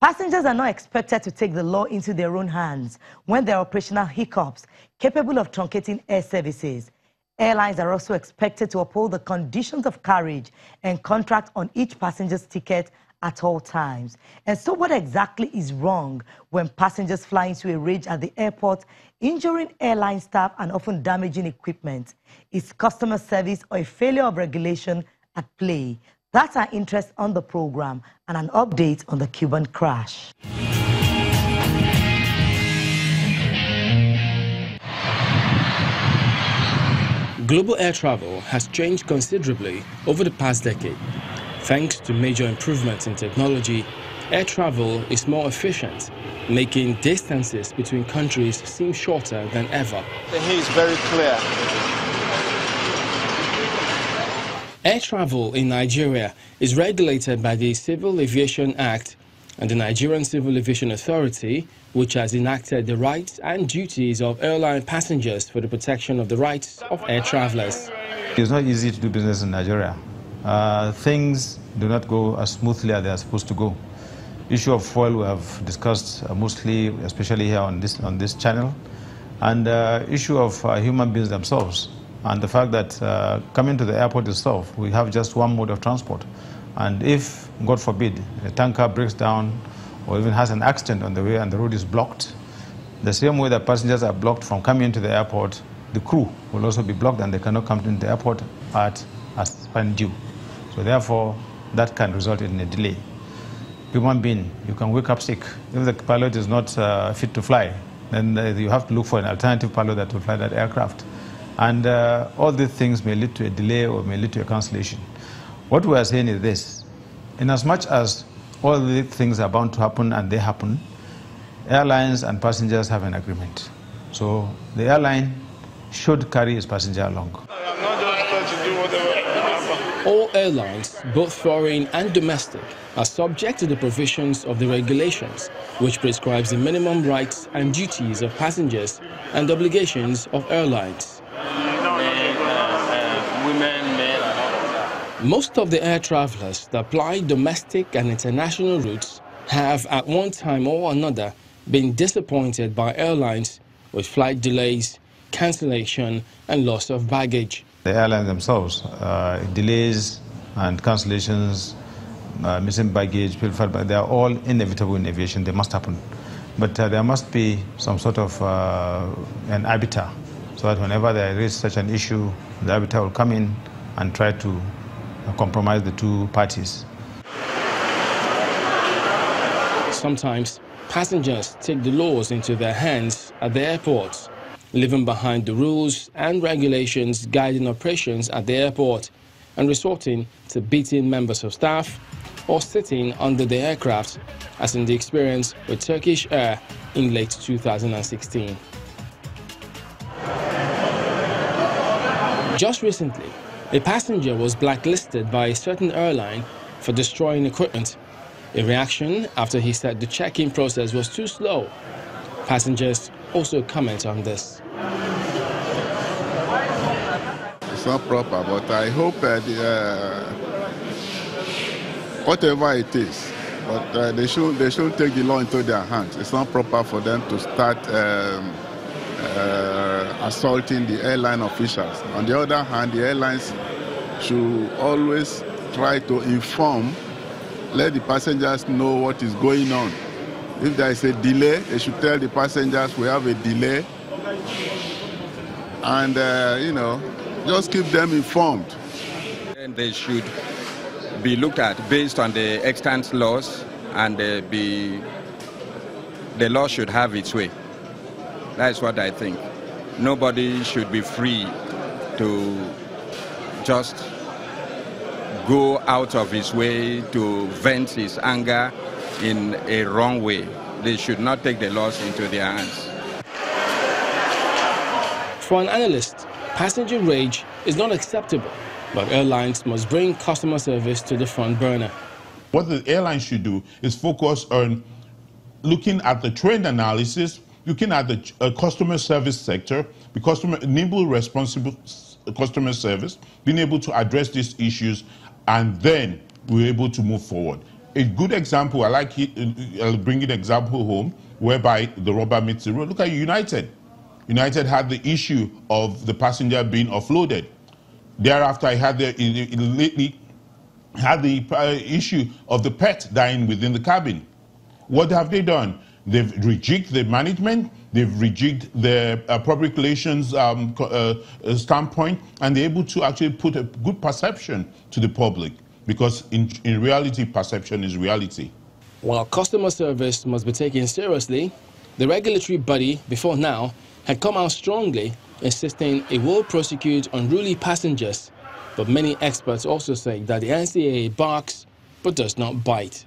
Passengers are not expected to take the law into their own hands when there are operational hiccups capable of truncating air services. Airlines are also expected to uphold the conditions of carriage and contract on each passenger's ticket at all times. And so what exactly is wrong when passengers fly into a rage at the airport, injuring airline staff and often damaging equipment? Is customer service or a failure of regulation at play? That's our interest on the program and an update on the Cuban crash. Global air travel has changed considerably over the past decade. Thanks to major improvements in technology, air travel is more efficient, making distances between countries seem shorter than ever. The haze is very clear. Air travel in Nigeria is regulated by the Civil Aviation Act and the Nigerian Civil Aviation Authority, which has enacted the rights and duties of airline passengers for the protection of the rights of air travelers. It's not easy to do business in Nigeria. Things do not go as smoothly as they are supposed to go. Issue of fuel we have discussed mostly, especially here on this channel, and issue of human beings themselves, and the fact that coming to the airport itself, we have just one mode of transport. And if, God forbid, a tanker breaks down or even has an accident on the way and the road is blocked, the same way that passengers are blocked from coming into the airport, the crew will also be blocked and they cannot come into the airport as time due. So therefore, that can result in a delay. Human being, you can wake up sick. If the pilot is not fit to fly, then you have to look for an alternative pilot that will fly that aircraft. And all these things may lead to a delay or may lead to a cancellation. What we are saying is this: in as much as all these things are bound to happen and they happen, airlines and passengers have an agreement. So the airline should carry its passenger along. All airlines, both foreign and domestic, are subject to the provisions of the regulations, which prescribes the minimum rights and duties of passengers and obligations of airlines. Most of the air travelers that fly domestic and international routes have at one time or another been disappointed by airlines with flight delays, cancellation and loss of baggage. The airlines themselves, delays and cancellations, missing baggage, pilfered baggage, they are all inevitable in aviation. They must happen. But there must be some sort of an arbiter, so that whenever there is such an issue, the arbiter will come in and try to compromise the two parties. Sometimes passengers take the laws into their hands at the airports, leaving behind the rules and regulations guiding operations at the airport and resorting to beating members of staff or sitting under the aircraft, as in the experience with Turkish Air in late 2016. Just recently, a passenger was blacklisted by a certain airline for destroying equipment, a reaction after he said the check-in process was too slow. Passengers also comment on this. It's not proper, but I hope whatever it is, but they should take the law into their hands. It's not proper for them to start assaulting the airline officials. On the other hand, the airlines should always try to inform, let the passengers know what is going on. If there is a delay, they should tell the passengers we have a delay, and just keep them informed. And they should be looked at based on the extant laws, and the law should have its way. That's what I think. Nobody should be free to just go out of his way to vent his anger in a wrong way. They should not take the laws into their hands. For an analyst, passenger rage is not acceptable, but airlines must bring customer service to the front burner. What the airlines should do is focus on looking at the trend analysis, looking at the customer service sector, nimble, responsible customer service, being able to address these issues, and then we're able to move forward. A good example, I like it, I'll bring an example home, whereby the rubber meets the road. Look at United. United had the issue of the passenger being offloaded. Thereafter, it lately had the issue of the pet dying within the cabin. What have they done? They've rejigged the management, they've rejigged the public relations standpoint, and they're able to actually put a good perception to the public, because in reality, perception is reality. While customer service must be taken seriously, the regulatory body before now had come out strongly, insisting it will prosecute unruly passengers. But many experts also say that the NCAA barks but does not bite.